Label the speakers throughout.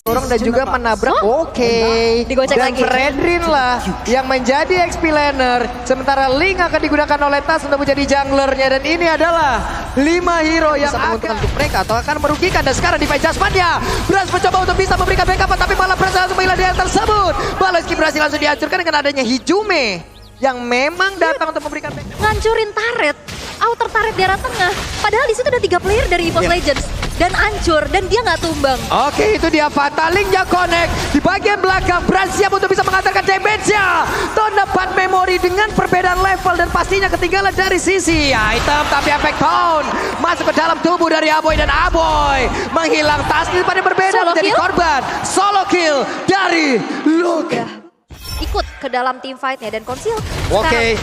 Speaker 1: dorong dan juga menabrak. Oke.
Speaker 2: Digocek
Speaker 1: Dan
Speaker 2: lagi.
Speaker 1: Fredrin lah yang menjadi XP laner. Sementara Link akan digunakan oleh Tas untuk menjadi junglernya. Dan ini adalah 5 hero yang akan untuk mereka atau akan merugikan. Dan sekarang di adjustment-nya Brans mencoba untuk bisa memberikan backup, tapi malah Brans langsung menghilang di yang tersebut. Baloski berhasil langsung dihancurkan dengan adanya Hijume yang memang datang untuk memberikan backup.
Speaker 2: Ngancurin turret, outer turret di arah tengah. Padahal di situ ada 3 player dari EVOS Legends. Dan hancur, dan dia nggak tumbang.
Speaker 1: Oke, itu dia Fatalingnya connect. Di bagian belakang, Brans siap untuk bisa mengantarkan damage-nya. Tonapan memori dengan perbedaan level dan pastinya ketinggalan dari sisi item. Tapi efek tone masuk ke dalam tubuh dari Aboy dan Aboy menghilang tas di depan yang berbeda
Speaker 2: Solo
Speaker 1: menjadi
Speaker 2: kill?
Speaker 1: korban. Solo kill dari Luke.
Speaker 2: Ikut ke dalam team fight-nya dan Konsil.
Speaker 1: Oke.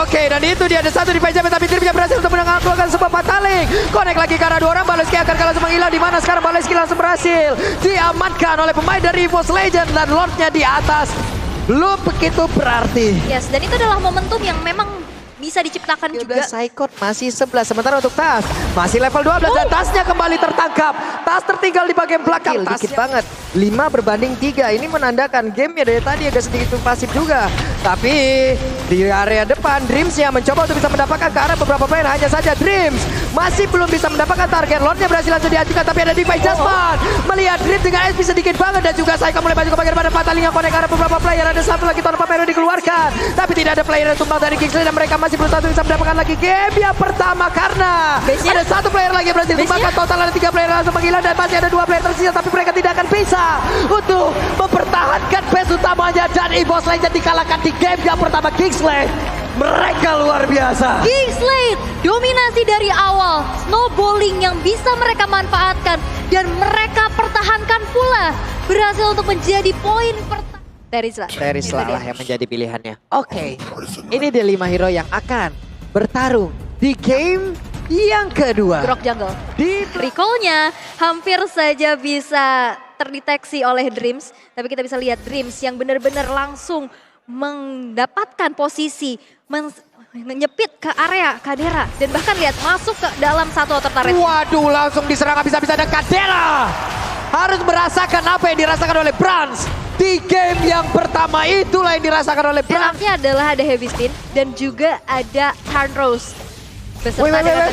Speaker 1: Dan itu dia ada satu di PJP tapi Dreamsnya berhasil untuk menangkapkan sebuah Fataling. Connect lagi karena 2 orang. Baloski akan langsung menghilang di mana sekarang Baloski langsung berhasil diamankan oleh pemain dari EVOS Legends dan Lordnya di atas. Lu begitu berarti.
Speaker 2: Yes, dan itu adalah momentum yang memang bisa diciptakan juga.
Speaker 1: Psychot masih 11, sementara untuk Tas masih level 12 dan Tasnya kembali tertangkap. Tas tertinggal di bagian belakang. Dikit banget, 5 berbanding 3. Ini menandakan gamenya dari tadi agak sedikit pasif juga. Tapi di area depan Dreamsnya mencoba untuk bisa mendapatkan ke arah beberapa player. Hanya saja Dreams masih belum bisa mendapatkan target. Lordnya berhasil langsung diajukan, tapi ada Divine Jasmine melihat Dreams dengan SP sedikit banget. Dan juga Psycho mulai maju ke bagian depan. Fataling yang connect ke arah beberapa player. Ada satu lagi Tonpa Pero dikeluarkan, tapi tidak ada player yang tumbang dari Kingsley. Dan mereka masih belum satu bisa mendapatkan lagi game yang pertama karena ada satu player lagi yang berhasil tumbangkan. Total ada 3 player langsung menghilang dan masih ada 2 player tersisa, tapi mereka tidak akan bisa untuk mempertahankan base utamanya. Dan EVOS Legends dikalahkan di game yang pertama. Kingsley mereka luar biasa.
Speaker 2: Kingsley dominasi dari awal, snowballing yang bisa mereka manfaatkan dan mereka pertahankan pula, berhasil untuk menjadi poin pertama.
Speaker 1: Terisla lah yang menjadi pilihannya. Oke, ini dia 5 hero yang akan bertarung di game yang kedua.
Speaker 2: Grok jungle.
Speaker 1: Di
Speaker 2: Recall-nya hampir saja bisa terdeteksi oleh Dreams, tapi kita bisa lihat Dreams yang benar-benar langsung mendapatkan posisi menyepit ke area Kadera dan bahkan lihat masuk ke dalam satu outer turret.
Speaker 1: Waduh, langsung diserang habis-habisan ada Kadera. Harus merasakan apa yang dirasakan oleh Brans. Di game yang pertama itulah yang dirasakan oleh Brans.
Speaker 2: Enaknya adalah ada heavy spin dan juga ada turn rose. Beserta dengan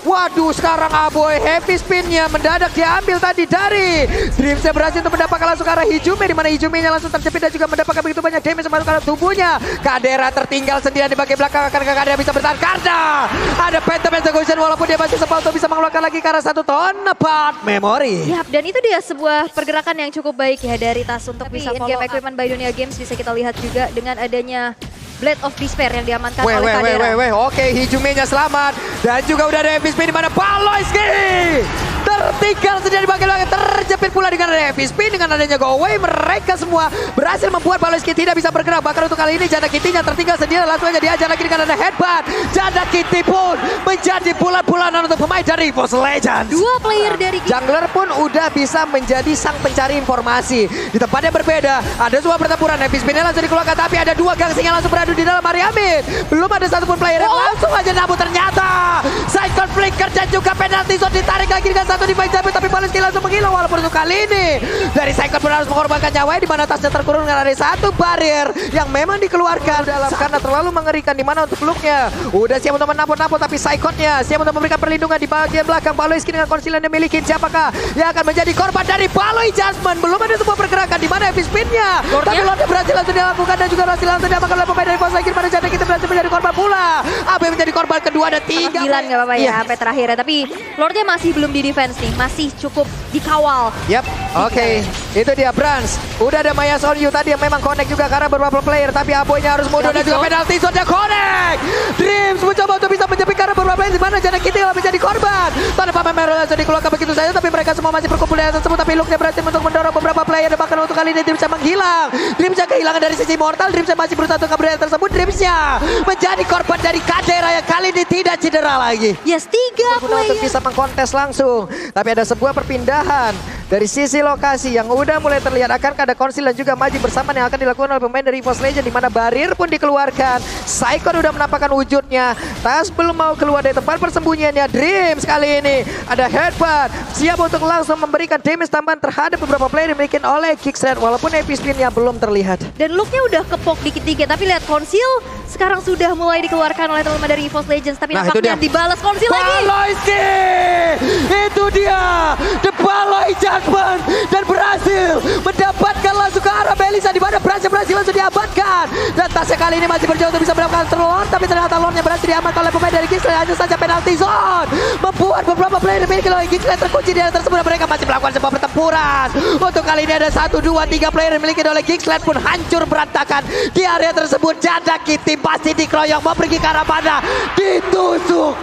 Speaker 1: Waduh, sekarang Aboy heavy spinnya mendadak diambil tadi dari Dreamsnya berhasil untuk mendapatkan langsung ke arah Hijume, di mana Hijume-nya langsung terjepit dan juga mendapatkan begitu banyak damage masuk ke dalam tubuhnya. Kadera tertinggal sendirian di bagian belakang. Akankah Kadera bisa bertahan karena ada Phantom Execution walaupun dia masih sempat untuk bisa mengeluarkan lagi ke arah satu Tonpa Memori.
Speaker 2: Yap, dan itu dia sebuah pergerakan yang cukup baik ya dari Tas untuk bisa follow game equipment by Dunia Games. Bisa kita lihat juga dengan adanya Blade of Despair yang diamankan oleh Kadera.
Speaker 1: Oke, Hijume-nya selamat. Dan juga udah ada heavy spin di mana Baloski tertinggal sendiri di bagian belakang, terjepit pula dengan ada heavy spin. Dengan adanya go away, mereka semua berhasil membuat Baloski tidak bisa bergerak. Bahkan untuk kali ini Janda Kitty-nya tertinggal sendiri, langsung aja diajar lagi dengan ada headbutt. Janda Kitty pun menjadi bulan-bulanan untuk pemain dari EVOS Legends.
Speaker 2: 2 player dari
Speaker 1: jungler pun udah bisa menjadi sang pencari informasi. Di tempat yang berbeda, ada sebuah pertempuran. Heavy spin-nya langsung dikeluarkan, tapi ada 2 gangsing yang langsung beradu di dalam area mid. Belum ada satupun player yang langsung aja namun ternyata side flicker dan juga penalti zone ditarik lagi dengan satu di bagian tapi Baloski langsung menghilang. Walaupun untuk kali ini dari Psycho pun harus mengorbankan nyawanya, di mana Tasnya terkurung dengan ada satu barrier yang memang dikeluarkan dalam karena terlalu mengerikan. Di mana untuk Luke-nya udah siap untuk menampung-nampung, tapi Psycho-nya siap untuk memberikan perlindungan di bagian belakang. Baloski dengan konsil yang dimiliki, siapakah yang akan menjadi korban dari Baloy Jasmine? Belum ada sebuah pergerakan di mana heavy spin-nya, tapi Lordnya berhasil langsung dilakukan dan juga berhasil langsung diamankan oleh pemain dari EVOS Legends. Pada Janda kita berhasil menjadi korban pula. Abe menjadi korban kedua dan 3.
Speaker 2: 9 nggak apa-apa ya sampai terakhir ya. Tapi Lordnya masih belum di defense nih, masih cukup dikawal.
Speaker 1: Yap, oke. Itu dia Brans. Udah ada Maya Sonyu tadi yang memang connect juga karena beberapa player. Tapi Aboynya harus mundur dan juga penalti zone connect. Dreams mencoba untuk bisa menjepit karena beberapa player. Di mana Janda Kitty yang menjadi korban. Tonpa Memori langsung dikeluarkan begitu saja. Tapi mereka semua masih berkumpul di atas tersebut. Tapi Luke-nya berhasil untuk mendorong beberapa player. Dan bahkan untuk kali ini Dreamsnya menghilang. Dreamsnya kehilangan dari sisi mortal. Dreamsnya masih berusaha untuk kabur tersebut. Dreamsnya menjadi korban dari Kadera yang kali ini tidak cedera lagi.
Speaker 2: Yes, 3 player
Speaker 1: untuk bisa mengkontes langsung. Tapi ada sebuah perpindahan dari sisi lokasi yang udah mulai terlihat. Akankah ada konsil dan juga maju bersama yang akan dilakukan oleh pemain dari EVOS Legends, di mana barir pun dikeluarkan. Saikon udah menampakkan wujudnya. Tas belum mau keluar dari tempat persembunyiannya. Dreams kali ini ada headbutt, siap untuk langsung memberikan damage tambahan terhadap beberapa player dimiliki oleh Kickstart, walaupun AP spinnya belum terlihat.
Speaker 2: Dan looknya udah kepok dikit-dikit, tapi lihat konsil sekarang sudah mulai dikeluarkan oleh teman-teman dari EVOS Legends, tapi
Speaker 1: Nah,
Speaker 2: nampaknya dibalas konsil lagi.
Speaker 1: Baloyski! Itu dia, The Baloy Judgment, dan berhasil mendapatkan langsung ke arah Melisa, di mana berhasil langsung diamankan. Dan tasnya kali ini masih berjuang untuk bisa mendapatkan Lord, tapi ternyata Lordnya berhasil diamankan oleh pemain dari Kickstart. Hanya saja penalti zone membuat beberapa player dimiliki oleh Kickstart terkunci di area tersebut. Mereka masih melakukan sebuah pertempuran. Untuk kali ini ada 1, 2, 3 player yang dimiliki oleh Kickstart pun hancur berantakan di area tersebut. Janda Kitty pasti dikeroyok, mau pergi ke arah mana? Ditusuk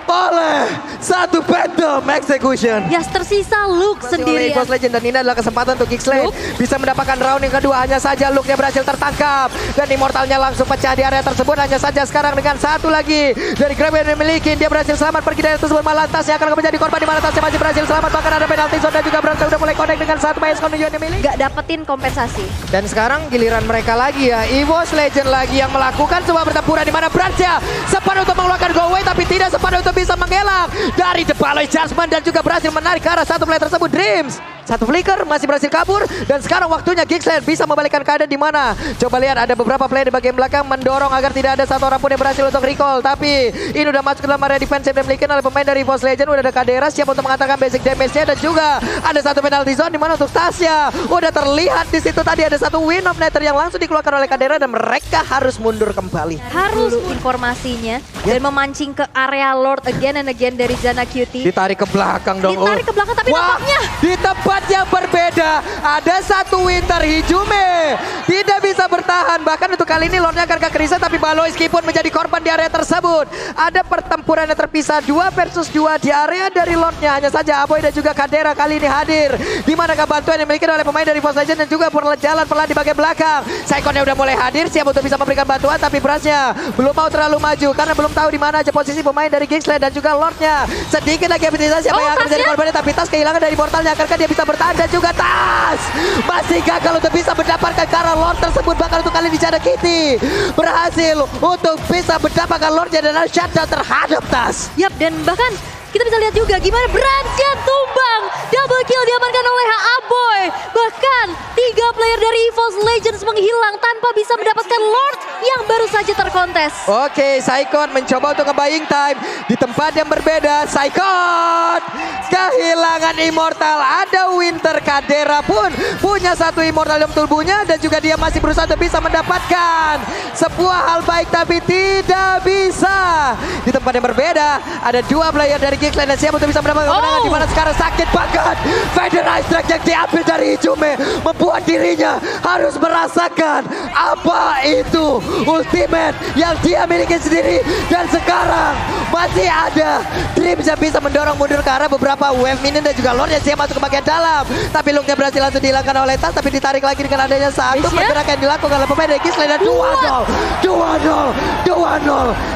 Speaker 1: oleh satu Phantom Execution.
Speaker 2: Ya, tersisa Luke sendirian.
Speaker 1: EVOS Legends, dan ini adalah kesempatan untuk Kickslate bisa mendapatkan round yang kedua. Hanya saja Luke-nya berhasil tertangkap dan Immortalnya langsung pecah di area tersebut. Hanya saja sekarang dengan satu lagi dari Grab yang dimiliki, dia berhasil selamat pergi dari area tersebut. Malah Tasnya akan menjadi korban, di mana Tasnya masih berhasil selamat. Bahkan ada penalti zone dan juga berhasil udah mulai connect dengan satu PS Conduit yang dimiliki.
Speaker 2: Gak dapetin kompensasi.
Speaker 1: Dan sekarang giliran mereka lagi ya, EVOS Legends lagi yang melakukan sebuah pertempuran, di mana Bransya sempat untuk mengeluarkan go away tapi tidak sempat untuk bisa mengelak dari The Baloy Judgment, dan juga berhasil menarik ke arah satu player tersebut. Dreams satu flicker masih berhasil kabur, dan sekarang waktunya Kickslate bisa membalikkan keadaan, di mana coba lihat ada beberapa player di bagian belakang mendorong agar tidak ada satu orang pun yang berhasil untuk recall, tapi ini udah masuk ke dalam area defensive dan dimiliki oleh pemain dari EVOS Legends. Udah ada Kadera siap untuk mengatakan basic damage-nya, dan juga ada satu penalty zone, di mana untuk Tasya udah terlihat di situ tadi ada satu win of Nether yang langsung dikeluarkan oleh Kadera, dan mereka harus mundur kembali.
Speaker 2: Harus informasinya dan memancing ke area Lord again and again dari Jana Cutie.
Speaker 1: Ditarik ke belakang dong.
Speaker 2: Ditarik ke belakang, tapi nampaknya
Speaker 1: di tempat yang berbeda ada satu Winter Hijume tidak bisa bertahan. Bahkan untuk kali ini Lordnya akan ke Krisa, tapi Baloyski pun menjadi korban di area tersebut. Ada pertempuran yang terpisah 2 versus 2 di area dari Lordnya. Hanya saja Aboy dan juga Kadera kali ini hadir, di mana bantuan yang dimiliki oleh pemain dari EVOS Legends, dan juga berjalan pelan di bagian belakang. Saikonnya udah mulai hadir siap untuk bisa memberikan bantuan, tapi Brasnya belum mau terlalu maju karena belum tahu di mana aja posisi pemain dari Kickslate dan juga Lordnya. Sedikit lagi aktivitas siapa yang akan menjadi korbannya, tapi Tas kehilangan dari portalnya. Akankah dia bisa bertahan? Dan juga Tas masih gagal untuk bisa mendapatkan ke arah Lord tersebut. Bahkan untuk kali ini Jana Kitty berhasil untuk bisa mendapatkan Lordnya dan shutdown terhadap Tas.
Speaker 2: Yap, dan bahkan kita bisa lihat juga gimana Bransya tumbang. Double kill diamankan oleh Aboy. Bahkan 3 player dari EVOS Legends menghilang tanpa bisa mendapatkan Lord yang baru saja terkontes.
Speaker 1: Oke, Saikon mencoba untuk nge-buying time di tempat yang berbeda. Saikon kehilangan Immortal. Ada Winter, Kadera pun punya satu Immortal dalam tubuhnya, dan juga dia masih berusaha untuk bisa mendapatkan sebuah hal baik, tapi tidak bisa. Di tempat yang berbeda ada 2 player dari Kickslate dan siap untuk bisa mendapatkan kemenangan, di mana sekarang sakit banget. Federal Strike yang diambil dari Hijume membuat dirinya harus merasakan apa itu ultimate yang dia miliki sendiri, dan sekarang masih ada Dreams yang bisa mendorong mundur ke arah beberapa wave minion, dan juga Lord yang siap masuk ke bagian dalam, tapi Luke-nya berhasil langsung dihilangkan oleh Tas, tapi ditarik lagi dengan adanya satu pergerakan yang dilakukan oleh pemain dari Kickslate, dan 2-0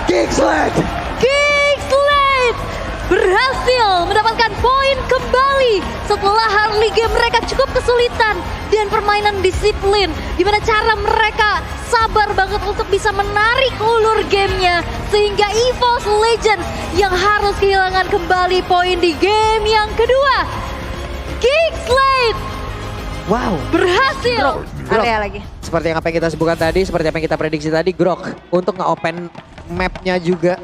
Speaker 1: Kickslate
Speaker 2: berhasil mendapatkan poin kembali setelah early game mereka cukup kesulitan dan permainan disiplin, di mana cara mereka sabar banget untuk bisa menarik ulur gamenya, sehingga EVOS Legends yang harus kehilangan kembali poin di game yang kedua. Kickslate berhasil.
Speaker 1: Grok.
Speaker 2: Area lagi.
Speaker 1: Seperti yang apa yang kita sebutkan tadi, seperti apa yang kita prediksi tadi, Grok untuk nge-open map-nya juga.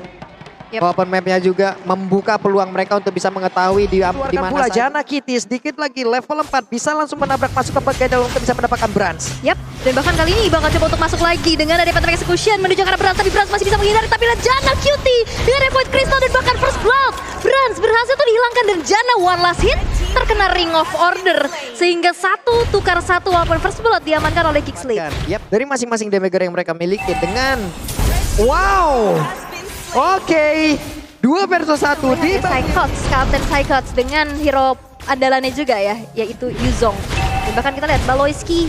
Speaker 1: Open map-nya juga membuka peluang mereka untuk bisa mengetahui di mana pula Jana Kitty sedikit lagi level 4 bisa langsung menabrak masuk ke bagian dalam untuk bisa mendapatkan Brans.
Speaker 2: Yap, dan bahkan kali ini bakal coba untuk masuk lagi dengan ada Phantom Execution menuju ke arah Brans, tapi Brans masih bisa menghindari, tapi lihat Jana Cutie dengan Void Crystal dan bahkan First Blood. Brans berhasil tuh dihilangkan, dan Jana one last hit terkena Ring of Order, sehingga 1 tukar 1 walaupun First Blood diamankan oleh Kickslate.
Speaker 1: Yap, dari masing-masing damager yang mereka miliki dengan Oke, 2 versus 1 di
Speaker 2: Psychots, Captain Psychots dengan hero andalannya juga ya, yaitu Yuzong. Dan bahkan kita lihat Baloyski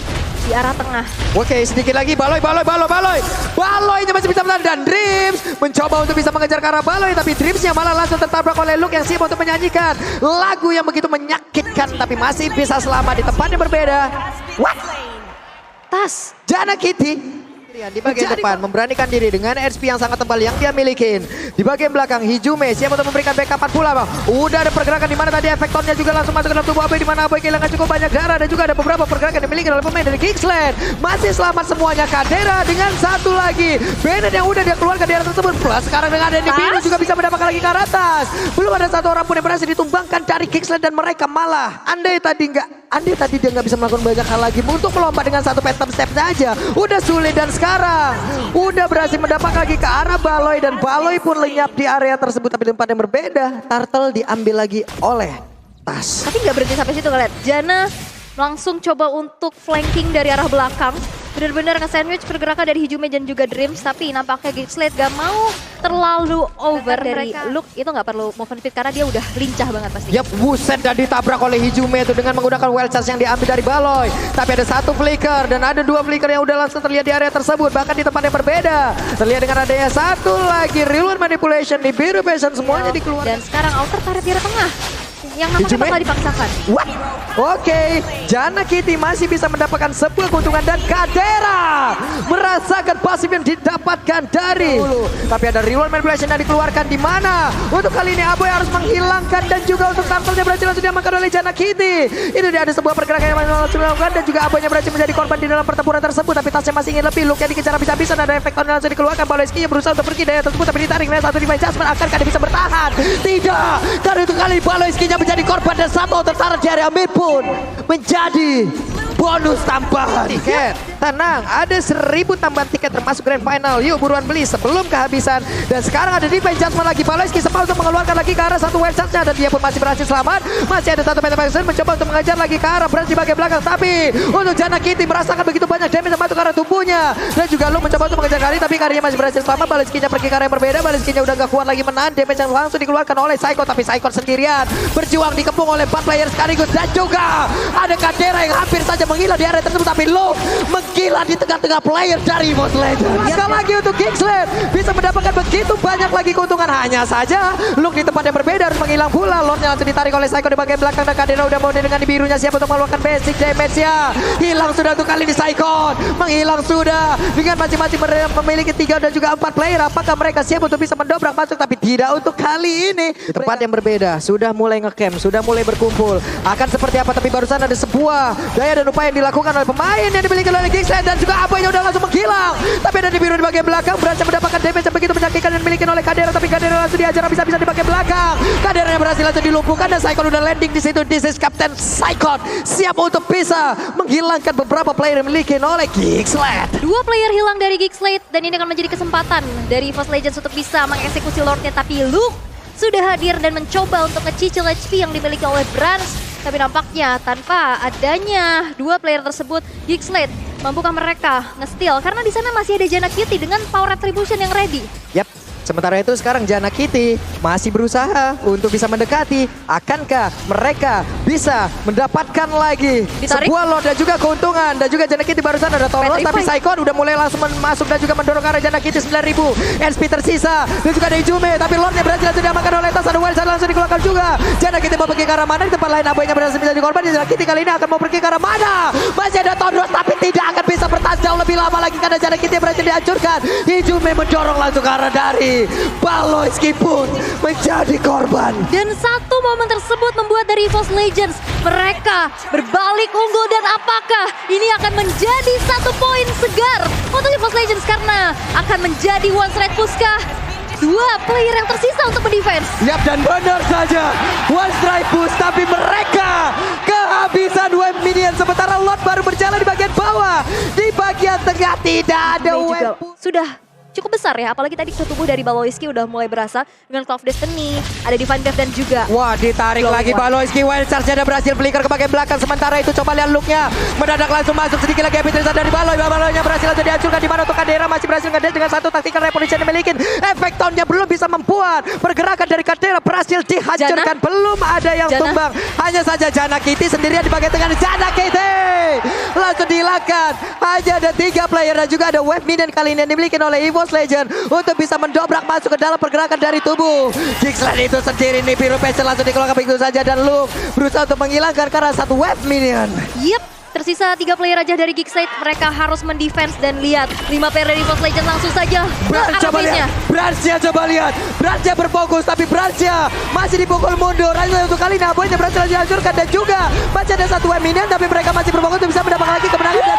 Speaker 2: di arah tengah.
Speaker 1: Oke, sedikit lagi Baloy. Baloynya masih bisa bertahan dan Dreams mencoba untuk bisa mengejar ke arah Baloy, tapi Dreamsnya malah langsung tertabrak oleh Luke yang siap untuk menyanyikan lagu yang begitu menyakitkan, tapi masih bisa selamat di tempat yang berbeda. What?
Speaker 2: Tas.
Speaker 1: Jana Kitty di bagian depan memberanikan diri dengan SP yang sangat tebal yang dia milikin. Di bagian belakang Hijume siap untuk memberikan backupan pula bang. Udah ada pergerakan di mana tadi efektornya juga langsung masuk ke dalam tubuh Aboy, di mana Aboy kehilangan cukup banyak darah, dan juga ada beberapa pergerakan yang dimiliki oleh pemain dari Kingsland. Masih selamat semuanya. Kadera dengan satu lagi Bennett yang udah dia keluarkan di area tersebut. Plus sekarang dengan ada di biru juga bisa mendapatkan lagi ke atas. Belum ada satu orang pun yang berhasil ditumbangkan dari Kingsland, dan mereka malah andai tadi dia nggak bisa melakukan banyak hal lagi untuk melompat dengan satu phantom step saja. Udah sulit, dan sekarang udah berhasil mendapatkan lagi ke arah Baloy, dan Baloy pun lenyap di area tersebut. Tapi di tempat yang berbeda, Turtle diambil lagi oleh Tas.
Speaker 2: Tapi nggak berhenti sampai situ kalian. Jana langsung coba untuk flanking dari arah belakang. Benar-benar nge-sandwich pergerakan dari Hijume dan juga Dreams. Tapi nampaknya Geekslate gak mau terlalu over dari Luke. Itu gak perlu move and fit karena dia udah lincah banget pasti.
Speaker 1: Yap, buset, dan ditabrak oleh Hijume itu dengan menggunakan wild charge yang diambil dari Baloy. Tapi ada satu flicker dan ada dua flicker yang udah langsung terlihat di area tersebut. Bahkan di tempat yang berbeda. Terlihat dengan adanya satu lagi real manipulation di biru passion, semuanya dikeluarkan.
Speaker 2: Dan sekarang outer tarik di area tengah. Yang nampaknya bakal dipaksakan.
Speaker 1: What? Oke, Jana Kitty masih bisa mendapatkan sebuah keuntungan, dan Kadera merasakan pasif yang didapatkan dari tapi ada reward manipulation yang dikeluarkan, di mana untuk kali ini Aboy harus menghilangkan, dan juga untuk Turtle-nya berhasil langsung diamankan oleh Jana Kitty. Ini dia ada sebuah pergerakan yang langsung dilakukan, dan juga Aboynya berhasil menjadi korban di dalam pertempuran tersebut. Tapi Tasnya masih ingin lebih. Luke yang dikejar habis-habisan, ada efek yang langsung dikeluarkan. Baloyski yang berusaha untuk pergi dari tersebut, tapi ditarik oleh satu Divine Judgment. Akankah dia bisa bertahan? Tidak, karena itu kali Baloyski-nya menjadi korban, dan satu tertarik di area mid pun menjadi bonus tambahan. Tiket, tenang, ada 1000 tambahan tiket termasuk grand final. Yuk buruan beli sebelum kehabisan. Dan sekarang ada Divine Judgment lagi. Baloyski sempat untuk mengeluarkan lagi ke arah satu wild charge-nya, dan dia pun masih berhasil selamat. Masih ada satu Pentagon mencoba untuk mengejar lagi ke arah Branch di bagian belakang. Tapi untuk Jana Kitty merasakan begitu banyak damage yang masuk ke arah tubuhnya, dan juga Lu mencoba untuk mengejar Kari, tapi Karinya masih berhasil selamat. Baloyski-nya pergi ke arah yang berbeda. Baloyski-nya udah gak kuat lagi menahan damage yang langsung dikeluarkan oleh Psycho, tapi Psycho sendirian berjuang dikepung oleh 4 player sekaligus, dan juga ada Kadera yang hampir saja menghilang di area tersebut, tapi Luke menggila di tengah-tengah player dari Most Legends. Sekali lagi untuk Kingsland bisa mendapatkan begitu banyak lagi keuntungan. Hanya saja Luke di tempat yang berbeda harus menghilang pula. Lordnya langsung ditarik oleh Psycho di bagian belakang, dan Kadera udah mau dengan di birunya siap untuk mengeluarkan basic damage-nya. Hilang sudah untuk kali ini Psycho, menghilang sudah dengan masing-masing memiliki 3 dan juga 4 player. Apakah mereka siap untuk bisa mendobrak masuk? Tapi tidak untuk kali ini. Di tempat yang berbeda sudah mulai ngecamp, sudah mulai berkumpul. Akan seperti apa? Tapi barusan ada sebuah daya dan upaya yang dilakukan oleh pemain yang dimiliki oleh Kingsland, dan juga Aboynya udah langsung menghilang. Tapi ada di biru di bagian belakang berhasil mendapatkan damage yang begitu menyakitkan yang dimiliki oleh Kadera, tapi Kadera langsung diajar habis-habisan di bagian belakang. Kadera yang berhasil langsung dilumpuhkan, dan Psycho udah landing di situ. This is Captain Psycho, siap untuk bisa menghilangkan beberapa player yang dimiliki oleh Kingsland.
Speaker 2: 2 player hilang dari Geekslate, dan ini akan menjadi kesempatan dari Most Legends untuk bisa mengeksekusi Lordnya. Tapi Luke sudah hadir dan mencoba untuk ngecicil HP yang dimiliki oleh Branch. Tapi nampaknya tanpa adanya 2 player tersebut, Geekslate mampukah mereka nge-steal? Karena di sana masih ada Jana Kitty dengan power retribution yang ready.
Speaker 1: Yap. Sementara itu sekarang Jana Kitty masih berusaha untuk bisa mendekati. Akankah mereka bisa mendapatkan lagi sebuah Lord dan juga keuntungan? Dan juga Jana Kitty barusan ada Tauros, tapi Psycho udah mulai langsung masuk dan juga mendorong ke arah Jana Kitty. 9.000 SP tersisa, dan juga ada Hijume, tapi Lordnya berhasil langsung diamankan oleh Tas. Ada Wild langsung dikeluarkan juga. Jana Kitty mau pergi ke arah mana? Di tempat lain Aboynya berhasil menjadi korban. Jana Kitty kali ini akan mau pergi ke arah mana? Masih ada Tauros, tapi tidak akan bisa bertahan jauh lebih lama lagi karena Jana Kitty berhasil dihancurkan. Hijume mendorong langsung ke arah dari Baloyski pun menjadi korban.
Speaker 2: Dan satu momen tersebut membuat dari Most Legends mereka berbalik unggul, dan apakah ini akan menjadi 1 poin segar untuk Most Legends karena akan menjadi one strike push kah? 2 player yang tersisa untuk mendefense.
Speaker 1: Yap, dan benar saja one strike push, tapi mereka kehabisan wave minion, sementara Lord baru berjalan di bagian bawah. Di bagian tengah tidak ada wave push.
Speaker 2: Sudah cukup besar ya, apalagi tadi ketubuh dari Baloyski udah mulai berasa dengan Cloud of Destiny, ada Divine Death dan juga
Speaker 1: wah, ditarik lagi Baloyski. Wild Charge-nya berhasil flicker ke bagian belakang. Sementara itu coba lihat Luke-nya mendadak langsung masuk, sedikit lagi epitrisan dari Baloy. Baloy-nya berhasil langsung dihancurkan, di mana untuk Kadera masih berhasil ngedes dengan satu tactical revolution yang dimiliki. Efektornya belum bisa membuat pergerakan dari Kadera berhasil dihancurkan.
Speaker 2: Jana?
Speaker 1: Belum ada yang tumbang, hanya saja Jana Kitty sendirian di bagian tengah. Jana Kitty langsung silakan. Hanya ada 3 player dan juga ada wave minion kali ini yang dimiliki oleh EVOS Legend untuk bisa mendobrak masuk ke dalam pergerakan dari tubuh Geekside itu sendiri nih. Biru Passion langsung dikeluarkan begitu saja dan Luke berusaha untuk menghilangkan karena satu wave minion.
Speaker 2: Yep. Tersisa 3 player aja dari Geekside. Mereka harus mendefense dan lihat 5 player dari EVOS Legend langsung saja ke arah
Speaker 1: Coba
Speaker 2: base-nya.
Speaker 1: lihat, Bransnya coba lihat. Bransnya berfokus tapi Bransnya masih dipukul mundur. Hanya untuk kali ini Aboynya Bransnya lagi dihancurkan dan juga masih ada satu wave minion tapi mereka masih berfokus untuk bisa mendapatkan lagi kemenangan dan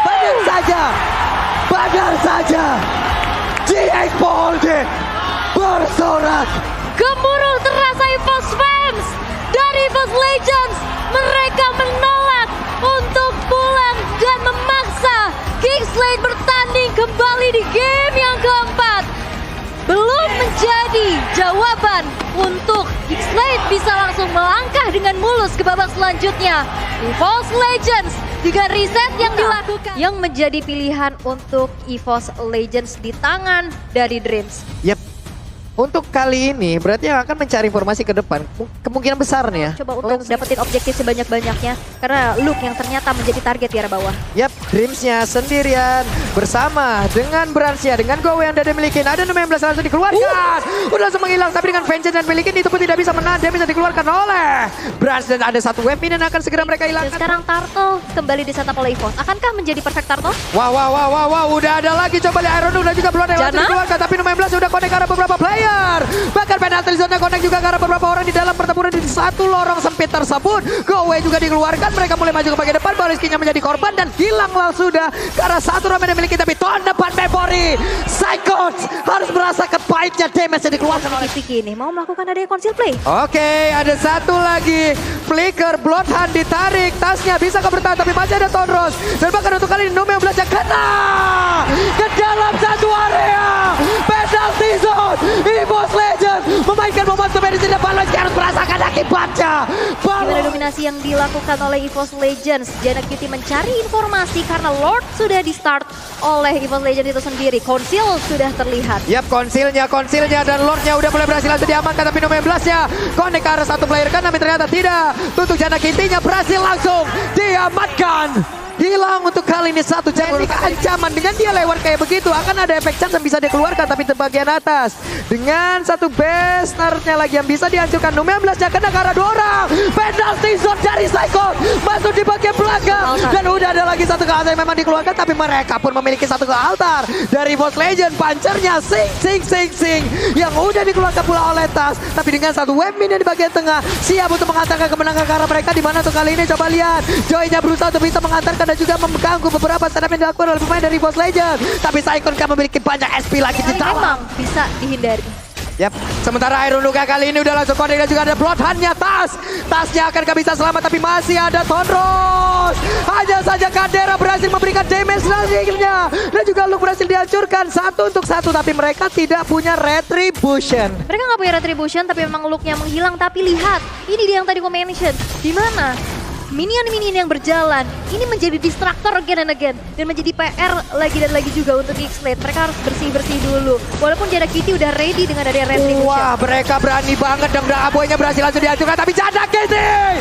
Speaker 1: badar saja. GX Bolded bersorak.
Speaker 2: Gemuruh terasa EVOS fans dari EVOS Legends. Mereka menolak untuk pulang dan memaksa Geekside bertanding kembali di game yang keempat. Belum menjadi jawaban untuk Geekside bisa langsung melangkah dengan mulus ke babak selanjutnya. EVOS Legends dengan reset yang dilakukan yang menjadi pilihan untuk EVOS Legends di tangan dari Dreams.
Speaker 1: Yep. Untuk kali ini berarti yang akan mencari informasi ke depan kemungkinan besar nih ya.
Speaker 2: Coba untuk dapetin objektif sebanyak-banyaknya karena Luke yang ternyata menjadi target di arah bawah.
Speaker 1: Yap, Dreamsnya sendirian bersama dengan Bransnya, dengan Go yang dia miliki. Ada 16 langsung dikeluarkan. Udah langsung menghilang tapi dengan Vengeance dan miliki itu pun tidak bisa menahan. Dia bisa dikeluarkan oleh Brans dan ada satu wave minion akan segera mereka hilangkan.
Speaker 2: Dan sekarang Turtle kembali disantap oleh EVOS. Akankah menjadi perfect Turtle?
Speaker 1: Wow, udah ada lagi coba lihat Iron dan juga Blood yang langsung dikeluarkan. Tapi 16 sudah connect ke arah beberapa player. Bahkan penalti zone connect juga ke arah beberapa orang di dalam pertempuran di satu lorong sempit tersebut. Go away juga dikeluarkan. Mereka mulai maju ke bagian depan. Baliskinya menjadi korban dan hilang langsung sudah ke arah satu ramen yang dimiliki. Tapi tahun depan Memory Psychons harus merasakan pahitnya damage yang dikeluarkan oleh
Speaker 2: Vicky ini mau melakukan adanya conceal play.
Speaker 1: Oke, ada satu lagi flicker Bloodhound ditarik, tasnya bisa kebertahan tapi masih ada Tonros dan bahkan untuk kali ini Nume belajar kena ke dalam satu area penalty zone. EVOS Legend memainkan momentum di sini. Baloski harus merasakan akibatnya.
Speaker 2: Gimana dominasi yang dilakukan oleh EVOS Legends? Janak Cutie mencari informasi karena Lord sudah di start oleh EVOS Legends itu sendiri. Conceal sudah terlihat.
Speaker 1: Yap, konsilnya dan Lordnya udah mulai berhasil langsung diamankan tapi nomor 11-nya connect ke arah satu player kan tapi ternyata tidak. Tutup Janak Cutie-nya berhasil langsung diamankan. Hilang untuk kali ini satu Janik ancaman dengan dia lewat kayak begitu akan ada efek chance yang bisa dikeluarkan tapi di bagian atas dengan satu Bestnernya lagi yang bisa dihancurkan. Nomor 11-nya kena ke arah 2 orang. Penalty zone dari Psycho masuk di bagian belakang dan udah ada lagi satu ke altar yang memang dikeluarkan tapi mereka pun memiliki satu ke altar dari EVOS Legend. Punchernya sing yang udah dikeluarkan pula oleh Tas tapi dengan satu wave minion di bagian tengah siap untuk mengantarkan kemenangan ke arah mereka. Di mana tuh kali ini coba lihat Joy-nya berusaha untuk bisa mengantarkan dan juga mengganggu beberapa stand up yang dilakukan oleh pemain dari EVOS Legend. Tapi Psychon kan memiliki banyak SP lagi di dalam.
Speaker 2: Memang bisa dihindari.
Speaker 1: Yap, sementara Iron Luka kali ini udah langsung connect dan juga ada Bloodhound-nya Tasnya akan gak bisa selamat tapi masih ada Tonros. Hanya saja Kadera berhasil memberikan damage selanjutnya dan juga Luke berhasil dihancurkan 1 untuk 1 tapi mereka tidak punya retribution.
Speaker 2: Mereka nggak punya retribution tapi memang Luke-nya menghilang. Tapi lihat, ini dia yang tadi gue mention. Di mana minion-minion yang berjalan ini menjadi distraktor again and again dan menjadi PR lagi dan lagi juga untuk Geekside. Mereka harus bersih-bersih dulu walaupun Janak Cutie udah ready dengan adanya retribution.
Speaker 1: Wah, mereka berani banget dan Aboynya berhasil langsung dihancurkan tapi Janak Cutie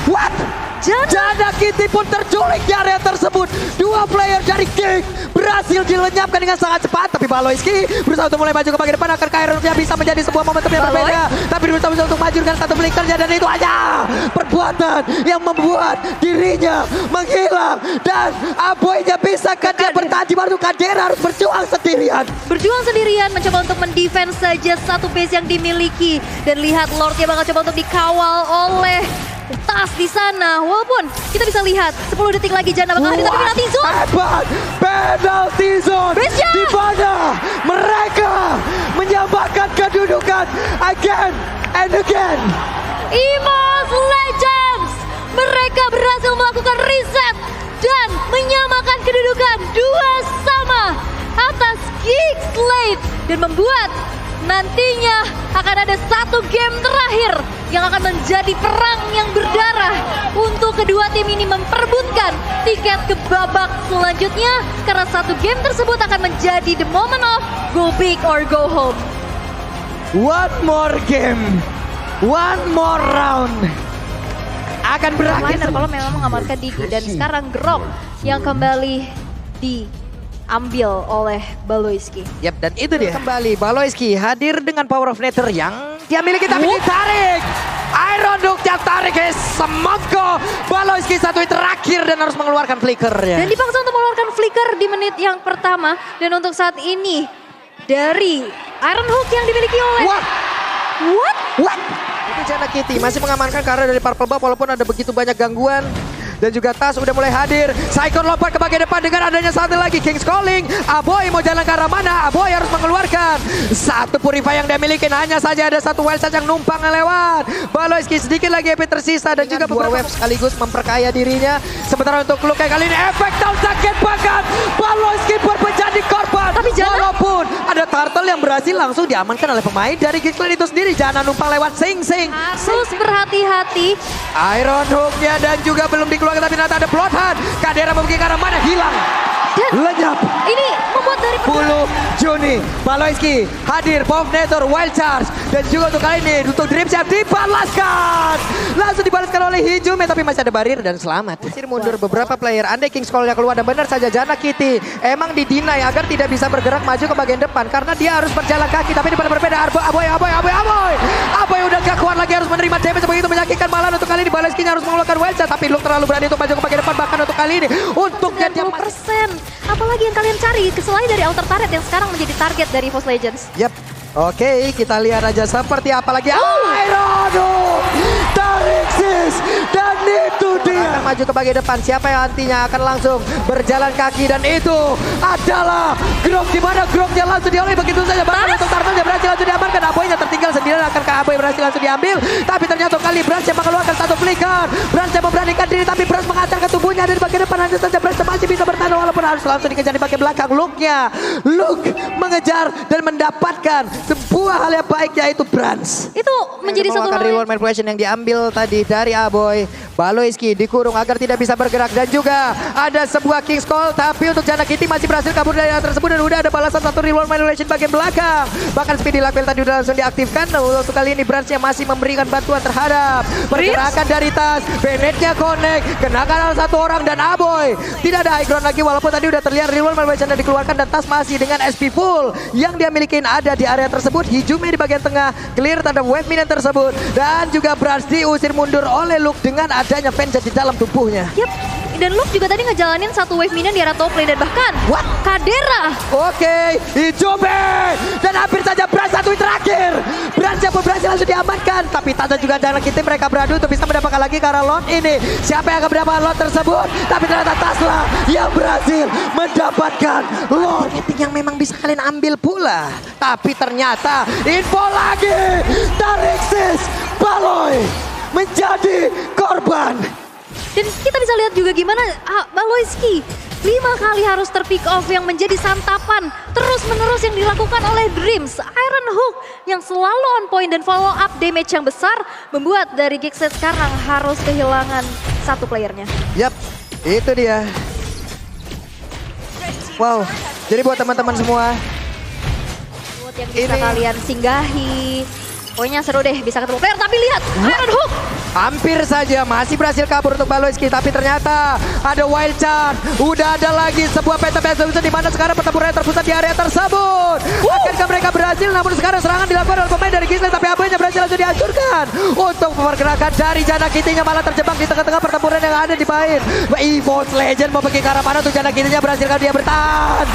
Speaker 1: what? Janak Cutie pun terculik di area tersebut. 2 player dari Geek berhasil dilenyapkan dengan sangat cepat tapi Baloyski berusaha untuk mulai maju ke bagian depan. Akan Kaironnya bisa menjadi sebuah momentum yang berbeda tapi berusaha untuk maju dengan satu flickernya dan itu hanya perbuatan yang membuat dirinya menghilang dan Aboynya bisa Kadera bertahan. Baru Kadera harus berjuang sendirian
Speaker 2: mencoba untuk mendefense saja satu base yang dimiliki dan lihat Lordnya bakal coba untuk dikawal oleh Tas di sana. Walaupun kita bisa lihat 10 detik lagi Jana bakal hadir tapi penalti zone.
Speaker 1: Hebat penalti zone di mana mereka menyamakan kedudukan again and again.
Speaker 2: EVOS Legends mereka berhasil melakukan reset dan menyamakan kedudukan 2-2 atas Geekside dan membuat nantinya akan ada satu game terakhir yang akan menjadi perang yang berdarah untuk kedua tim ini memperebutkan tiket ke babak selanjutnya karena satu game tersebut akan menjadi the moment of go big or go home.
Speaker 1: One more game, one more round akan berakhir.
Speaker 2: Liner kalau memang mengamankan Digi. Dan sekarang Grok yang kembali diambil oleh Baloyski.
Speaker 1: Yap, dan itu dia. Kembali Baloyski hadir dengan Power of Nether yang dia miliki tapi ditarik. Iron Hook yang tarik semangko. Baloyski satu hit terakhir dan harus mengeluarkan flickernya.
Speaker 2: Dan dipaksa untuk mengeluarkan flicker di menit yang pertama. Dan untuk saat ini dari Iron Hook yang dimiliki oleh... What?
Speaker 1: Itu Jana Kitty masih mengamankan karena dari Purple Buff walaupun ada begitu banyak gangguan. Dan juga Tas udah mulai hadir. Saikon lompat ke bagian depan dengan adanya satu lagi King's Calling. Aboy mau jalan ke arah mana? Aboy harus mengeluarkan satu Purify yang dia miliki. Hanya saja ada satu wild shot yang numpang lewat. Baloyski sedikit lagi EP tersisa dan juga beberapa wave sekaligus memperkaya dirinya. Sementara untuk Luke kali ini efek down sakit banget. Baloyski pun menjadi korban.
Speaker 2: Tapi
Speaker 1: walaupun ada turtle yang berhasil langsung diamankan oleh pemain dari Geeks Clan itu sendiri. Jangan numpang lewat Sing.
Speaker 2: Harus berhati-hati.
Speaker 1: Iron Hook-nya dan juga belum dikeluarkan tapi nanti ada Bloodhound. Kadera memiliki ke arah mana? Hilang.
Speaker 2: Dan
Speaker 1: lenyap.
Speaker 2: Ini membuat dari
Speaker 1: 10 Juni. Baloyski hadir. Power of Nether, Wild Charge. Dan juga untuk kali ini untuk Dream Chef dibalaskan. Langsung dibalaskan oleh Hijume tapi masih ada barir dan selamat. Sir mundur beberapa player. Andai King's Call-nya keluar dan benar saja Jana Kitty emang didinai agar tidak bisa bergerak maju ke bagian depan karena dia harus berjalan kaki tapi di depan berbeda. Aboy udah gak kuat lagi harus menerima damage begitu menyakitkan malah untuk kali ini Baloyski harus mengeluarkan Wild Charge tapi Luke terlalu berani untuk maju ke bagian depan bahkan untuk kali ini untuk jadi
Speaker 2: 90%. Apalagi yang kalian cari selain dari outer turret yang sekarang menjadi target dari Force Legends.
Speaker 1: Yap. Oke, kita lihat aja seperti apa lagi. Iron Hook tarik sis dan itu dia akan maju ke bagian depan. Siapa yang nantinya akan langsung berjalan kaki dan itu adalah Grok. Di mana Groknya langsung dioleh begitu saja. Bahkan untuk Turtle berhasil langsung diamankan. Aboynya tertinggal sendirian akan ke Aboy berhasil langsung diambil. Tapi ternyata kali Brans yang mengeluarkan satu flicker. Brans yang memberanikan diri tapi Brans mengantar ke tubuhnya dari bagian depan. Hanya saja Brans masih bisa bertahan walaupun harus langsung dikejar di bagian belakang. Luke mengejar dan mendapatkan sebuah hal yang baik yaitu Brans.
Speaker 2: Itu menjadi satu hal
Speaker 1: reward manipulation yang diambil tadi dari Aboy. Baloyski dikurung agar tidak bisa bergerak dan juga ada sebuah King's Call tapi untuk Jana Kitty masih berhasil kabur dari hal tersebut dan udah ada balasan satu reward manipulation bagian belakang. Bahkan Speedy Luck tadi udah langsung diaktifkan. Untuk kali ini Bransnya masih memberikan bantuan terhadap pergerakan dari Tas. Bennettnya connect, kenakan satu orang dan Aboy. Tidak ada high ground lagi walaupun tadi udah terlihat reward manipulation yang dikeluarkan dan Tas masih dengan SP full yang dia milikin ada di area tersebut. Hijume di bagian tengah clear terhadap wave minion tersebut dan juga Brans diusir mundur oleh Luke dengan adanya vengeance di dalam tubuhnya.
Speaker 2: Yap, dan Luke juga tadi ngejalanin satu wave minion di area top lane dan bahkan Kadera.
Speaker 1: Oke, Hijume dan hampir saja Brans satu terakhir. Brans yang berhasil langsung diamankan tapi Tata juga Jana Kitty mereka beradu untuk bisa mendapatkan lagi ke arah Lord ini. Siapa yang akan mendapatkan Lord tersebut? Tapi ternyata Tasla yang berhasil mendapatkan Lord yang memang bisa kalian ambil pula. Tapi ternyata info lagi tarik sis Baloy menjadi korban.
Speaker 2: Dan kita bisa lihat juga gimana Baloyski 5 kali harus terpick off yang menjadi santapan terus-menerus yang dilakukan oleh Dreams. Iron Hook yang selalu on point dan follow up damage yang besar membuat dari Gigset sekarang harus kehilangan satu playernya.
Speaker 1: Yap, itu dia. Wow, jadi buat teman-teman semua
Speaker 2: yang bisa kalian singgahi. Pokoknya seru deh bisa ketemu player tapi lihat Iron Hook.
Speaker 1: Hampir saja masih berhasil kabur untuk Baloyski tapi ternyata ada wild charge. Udah ada lagi sebuah peta-peta di mana sekarang pertempuran terpusat di area tersebut. Akankah mereka berhasil namun sekarang serangan dilakukan oleh pemain dari Gisle tapi Aboynya berhasil langsung dihancurkan. Untuk pergerakan dari Jana Kitty-nya malah terjebak di tengah-tengah pertempuran yang ada di bahin. Force Legend mau pergi ke arah mana untuk Jana Kitty-nya berhasil dia bertahan.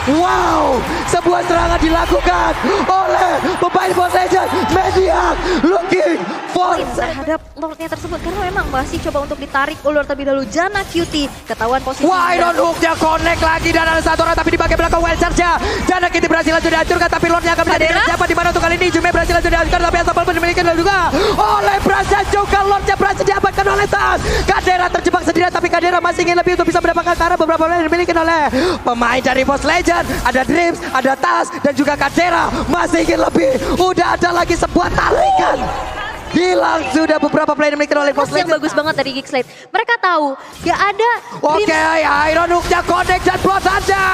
Speaker 1: Wow, sebuah serangan dilakukan oleh pemain Force Legend. Mediak looking for
Speaker 2: terhadap Lordnya tersebut karena memang masih coba untuk ditarik ulur terlebih dahulu. Jana Kitty ketahuan posisi.
Speaker 1: Iron Hook-nya connect lagi dan ada satu orang tapi di bagian belakang wild charge-nya. Jana Kitty berhasil langsung dihancurkan tapi Lordnya akan menjadi siapa di mana untuk kali ini Hijume berhasil langsung dihancurkan tapi Asapal pun dimiliki juga oleh Brans dan juga Lordnya berhasil diamankan oleh Tas. Kadera terjebak sendirian tapi Kadera masih ingin lebih untuk bisa mendapatkan karena beberapa yang dimiliki oleh pemain dari Force Legend. Ada Dreams, ada Tas dan juga Kadera masih ingin lebih. Udah ada lagi sebuah tarikan. Hilang sudah beberapa player dimiliki oleh Boss
Speaker 2: Yang
Speaker 1: Legend.
Speaker 2: bagus banget dari Geek Slate. Mereka tahu gak ada
Speaker 1: Oke, Iron Hook-nya connect dan plot saja.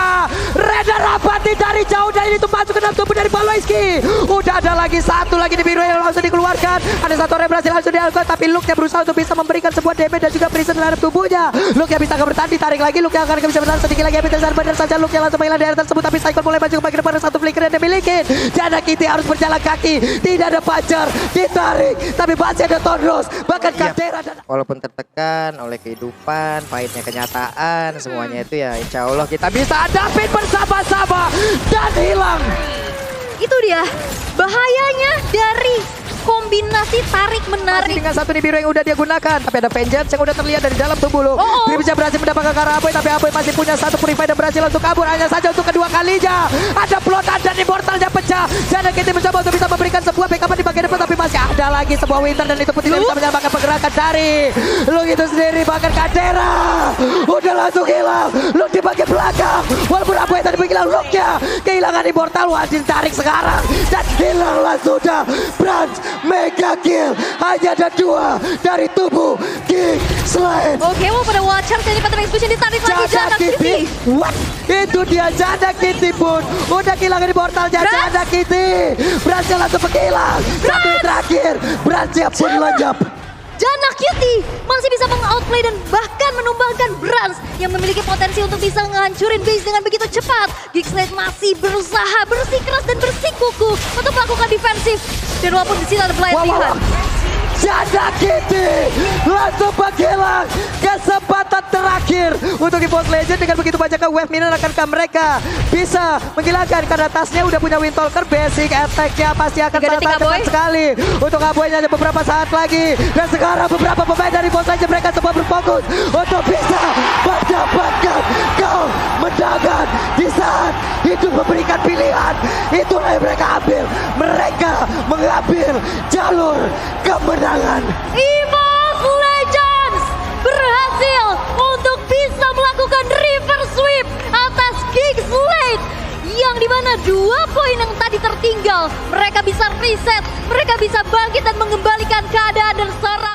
Speaker 1: Reda rapati dari jauh dan itu masuk ke dalam tubuh dari Paloiski. Udah ada lagi satu lagi di biru yang langsung dikeluarkan. Ada satu orang berhasil langsung dilakukan, tapi Luke-nya berusaha untuk bisa memberikan sebuah damage dan juga prison terhadap tubuhnya. Luke-nya bisa bertahan, ditarik lagi. Luke-nya akan bisa bertahan sedikit lagi. Benar saja Luke-nya langsung menghilang dari tersebut, tapi Cycle mulai maju ke bagian depan. Satu flicker yang dimiliki. Jana Kitty harus berjalan kaki. Tidak ada pacar, ditarik, tapi masih ada Tondros. Bahkan Katera dan... Walaupun tertekan oleh kehidupan, pahitnya kenyataan, semuanya itu ya insya Allah kita bisa hadapin bersama-sama dan hilang.
Speaker 2: Itu dia bahayanya dari kombinasi tarik-menarik.
Speaker 1: Masih dengan satu di biru yang udah dia gunakan, tapi ada Vengeance yang udah terlihat dari dalam tubuh Luke. Dreamsnya berhasil mendapatkan ke arah Aboy, tapi Aboy masih punya satu Purify dan berhasil untuk kabur hanya saja untuk kedua kalinya. Ada Plotan dan Immortalnya pecah. Jana Kitty mencoba untuk bisa memberikan sebuah backup di bagian depan, tapi masih ada lagi sebuah Winter dan itu pun tidak bisa menyamakan pergerakan dari Luke itu sendiri. Bahkan Katera udah langsung hilang. Luke di bagian belakang. Walaupun Aboy tadi menghilang, Luke-nya kehilangan Immortal, wajib tarik sekarang dan hilanglah sudah. Branch mega kill, hanya ada 2 dari tubuh Geek Slate.
Speaker 2: Oke, mau pada Watcher jadi pattern execution ditarik lagi Jana Kitty.
Speaker 1: What? Itu dia Jana Kitty pun udah kehilangan Immortalnya. Jana Kitty berhasil langsung menghilang. Satu yang terakhir, Branch pun lenyap.
Speaker 2: Jana Kitty masih bisa meng-outplay dan bahkan menumbangkan Branch yang memiliki potensi untuk bisa menghancurin base dengan begitu cepat. Geek Slate masih berusaha bersikeras dan bersikukuh untuk melakukan defensif. Dan walaupun di sini ada pelatihan.
Speaker 1: Jana Kitty langsung menghilang kesempatan terakhir untuk Boss Legend. Dengan begitu banyaknya wave minion akankah mereka bisa menghilangkan, karena tasnya udah punya Windtalker, basic attack-nya pasti akan sangat cepat sekali untuk Aboy-nya. Hanya beberapa saat lagi dan sekarang beberapa pemain dari Boss Legend mereka semua berfokus untuk bisa mendapatkan kemenangan di saat hidup memberikan pilihan. Itulah yang mereka ambil. Mereka mengambil jalur kemenangan.
Speaker 2: Boss Legends berhasil untuk bisa melakukan reverse sweep atas Geek Slate, yang dimana 2 poin yang tadi tertinggal mereka bisa reset, mereka bisa bangkit dan mengembalikan keadaan dan secara